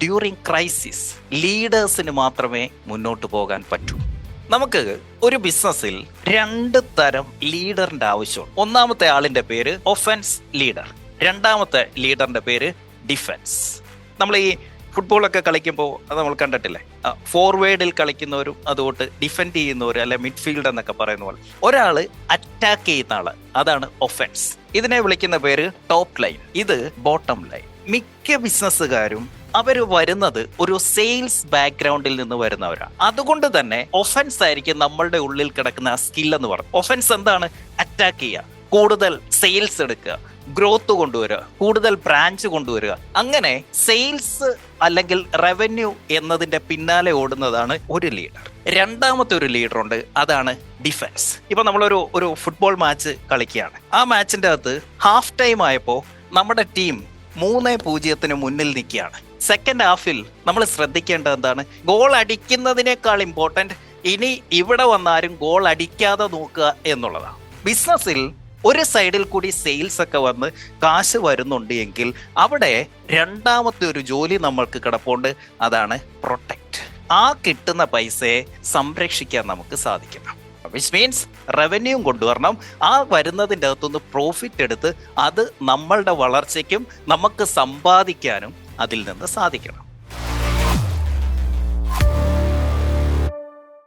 During crisis ലീഡേഴ്സിന് മാത്രമേ മുന്നോട്ട് പോകാൻ പറ്റൂ. നമുക്ക് ഒരു ബിസിനസ്സിൽ 2 തരം ലീഡറിന്റെ ആവശ്യമുണ്ട്. ഒന്നാമത്തെ ആളിന്റെ പേര് ഒഫൻസ് ലീഡർ, രണ്ടാമത്തെ ലീഡറിന്റെ പേര് ഡിഫൻസ്. നമ്മൾ ഈ ഫുട്ബോളൊക്കെ കളിക്കുമ്പോൾ അത് നമ്മൾ കണ്ടിട്ടില്ലേ, ഫോർവേഡിൽ കളിക്കുന്നവരും അതുകൊണ്ട് ഡിഫെൻഡ് ചെയ്യുന്നവരും അല്ലെ മിഡ്ഫീൽഡ് എന്നൊക്കെ പറയുന്ന പോലെ ഒരാള് അറ്റാക്ക് ചെയ്യുന്ന ആള്, അതാണ് ഒഫൻസ്. ഇതിനെ വിളിക്കുന്ന പേര് ടോപ്പ് ലൈൻ, ഇത് ബോട്ടം ലൈൻ. മിക്ക ബിസിനസ്സുകാരും അവർ വരുന്നത് ഒരു സെയിൽസ് ബാക്ക്ഗ്രൗണ്ടിൽ നിന്ന് വരുന്നവരാണ്. അതുകൊണ്ട് തന്നെ ഒഫൻസ് ആയിരിക്കും നമ്മളുടെ ഉള്ളിൽ കിടക്കുന്ന സ്കിൽ എന്ന് പറയും. ഒഫൻസ് എന്താണ്? അറ്റാക്ക് ചെയ്യുക, കൂടുതൽ സെയിൽസ് എടുക്കുക, ഗ്രോത്ത് കൊണ്ടുവരിക, കൂടുതൽ ബ്രാഞ്ച് കൊണ്ടുവരിക. അങ്ങനെ സെയിൽസ് അല്ലെങ്കിൽ റവന്യൂ എന്നതിന്റെ പിന്നാലെ ഓടുന്നതാണ് ഒരു ലീഡർ. രണ്ടാമത്തെ ഒരു ലീഡർ ഉണ്ട്, അതാണ് ഡിഫൻസ്. ഇപ്പൊ നമ്മളൊരു ഫുട്ബോൾ മാച്ച് കളിക്കുകയാണ്. ആ മാച്ചിന്റെ അകത്ത് ഹാഫ് ടൈം ആയപ്പോൾ നമ്മുടെ ടീം 3-0 മുന്നിൽ നിൽക്കുകയാണ്. സെക്കൻഡ് ഹാഫിൽ നമ്മൾ ശ്രദ്ധിക്കേണ്ടത് എന്താണ്? ഗോൾ അടിക്കുന്നതിനേക്കാൾ ഇമ്പോർട്ടൻറ്റ് ഇനി ഇവിടെ വന്നാലും ഗോൾ അടിക്കാതെ നോക്കുക എന്നുള്ളതാണ്. ബിസിനസ്സിൽ ഒരു സൈഡിൽ കൂടി സെയിൽസ് ഒക്കെ വന്ന് കാശ് വരുന്നുണ്ട് എങ്കിൽ അവിടെ രണ്ടാമത്തെ ഒരു ജോലി നമ്മൾക്ക് കിടപ്പുണ്ട്, അതാണ് പ്രൊട്ടക്റ്റ്. ആ കിട്ടുന്ന പൈസയെ സംരക്ഷിക്കാൻ നമുക്ക് സാധിക്കണം. വിച്ച് മീൻസ് റവന്യൂ കൊണ്ടുവരണം. ആ വരുന്നതിൻ്റെ അകത്തുനിന്ന് പ്രോഫിറ്റ് എടുത്ത് അത് നമ്മളുടെ വളർച്ചയ്ക്കും നമുക്ക് സമ്പാദിക്കാനും അതിൽ നിന്ന് സാധിക്കണം.